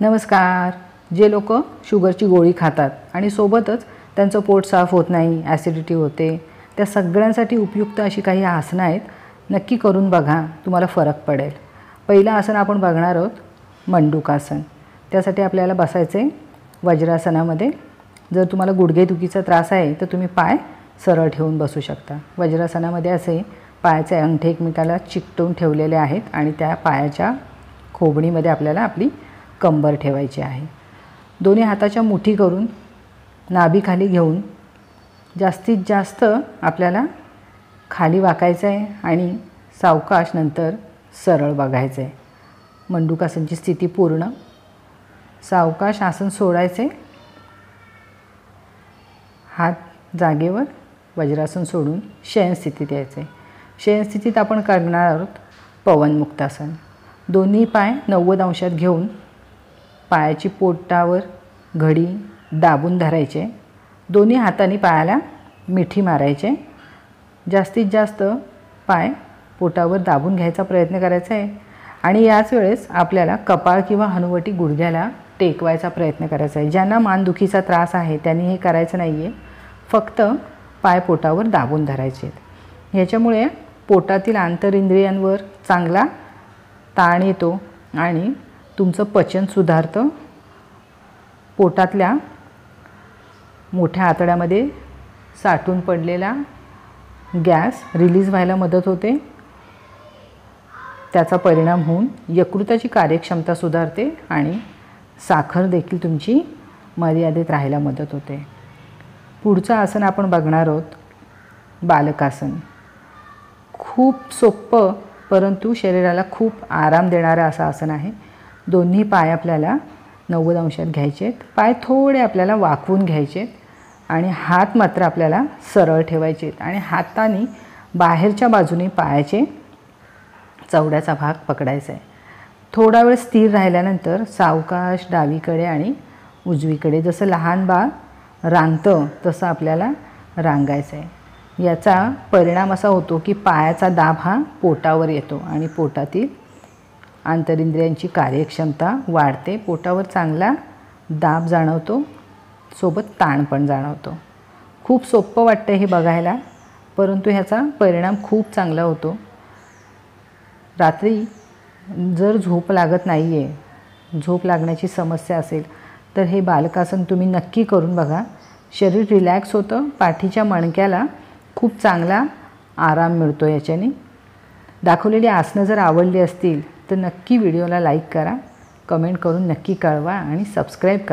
नमस्कार. जे लोक शुगरची गोळी खातात आणि सोबतच त्यांचं पोट साफ होत नाही, ॲसिडिटी होते, त्या सगळ्यांसाठी उपयुक्त अशी काही आसनं आहेत. नक्की करून बघा, तुम्हाला फरक पडेल. पहिलं आसन आपण बघणार आहोत मंडूकासन. त्यासाठी आपल्याला बसायचे वज्रासनामध्ये. जर तुम्हाला गुडघेदुखीचा त्रास आहे तर तुम्ही पाय सरळ ठेवून बसू शकता. वज्रासनामध्ये असे पायाचे अंगठे एकमेकाला चिकटवून ठेवलेले आहेत आणि त्या पायाच्या खोबणीमध्ये आपल्याला आपली कंबर ठेवायची आहे. दोन्ही हाताच्या मुठी करून नाभीखाली घेऊन जास्तीत जास्त आपल्याला खाली वाकायचं आहे आणि सावकाश नंतर सरळ बघायचं आहे. मंडूकासनची स्थिती पूर्ण. सावकाश आसन सोडायचे, हात जागेवर, वज्रासन सोडून शयनस्थितीत यायचे. शयनस्थितीत आपण करणार आहोत पवनमुक्तासन. दोन्ही पाय 90 अंशात घेऊन पायाची पोटावर घडी दाबून धरायचे. दोन्ही हातांनी पायाला मिठी मारायचे. जास्तीत जास्त पाय पोटावर दाबून घ्यायचा प्रयत्न करायचा आहे आणि याच वेळेस आपल्याला कपाळ किंवा हनुवटी गुडघ्याला टेकवायचा प्रयत्न करायचा आहे. ज्यांना मानदुखीचा त्रास आहे त्यांनी हे करायचं नाही आहे. फक्त पाय पोटावर दाबून धरायचे आहेत. ह्याच्यामुळे पोटातील आंतरिंद्रियांवर चांगला ताण येतो आणि तुमचं पचन सुधारतं. पोटातल्या मोठ्या आतड्यामध्ये साठून पडलेला गॅस रिलीज व्हायला मदत होते. त्याचा परिणाम होऊन यकृताची कार्यक्षमता सुधारते आणि साखर देखील तुमची मर्यादित राहायला मदत होते. पुढचं आसन आपण बघणार आहोत बालकासन. खूप सोपं परंतु शरीराला खूप आराम देणारं असं आसन आहे. दोन्ही पाय आपल्याला 90 अंशात घ्यायचे आहेत. पाय थोडे आपल्याला वाकवून घ्यायचे आहेत आणि हात मात्र आपल्याला सरळ ठेवायचे आहेत आणि हाताने बाहेरच्या बाजूने पायाचे चवड्याचा भाग पकडायचा आहे. थोडा वेळ स्थिर राहिल्यानंतर सावकाश डावीकडे आणि उजवीकडे, जसं लहान बाळ रांगतं तसं आपल्याला रांगायचं आहे. याचा परिणाम असा होतो की पायाचा दाब हा पोटावर येतो आणि पोटातील आंतरिंद्रियांची कार्यक्षमता वाढते. पोटावर चांगला दाब जाणवतो, सोबत ताण पण जाणवतो. खूप सोपं वाटतं हे बघायला, परंतु ह्याचा परिणाम खूप चांगला होतो. रात्री जर झोप लागत नाही आहे, झोप लागण्याची समस्या असेल तर हे बालकासन तुम्ही नक्की करून बघा. शरीर रिलॅक्स होतं. पाठीच्या मणक्याला खूप चांगला आराम मिळतो याच्याने. दाखवलेली आसनं जर आवडली असतील तर नक्की व्हिडिओला लाईक करा, कमेंट करून नक्की कळवा आणि सबस्क्राईब करा.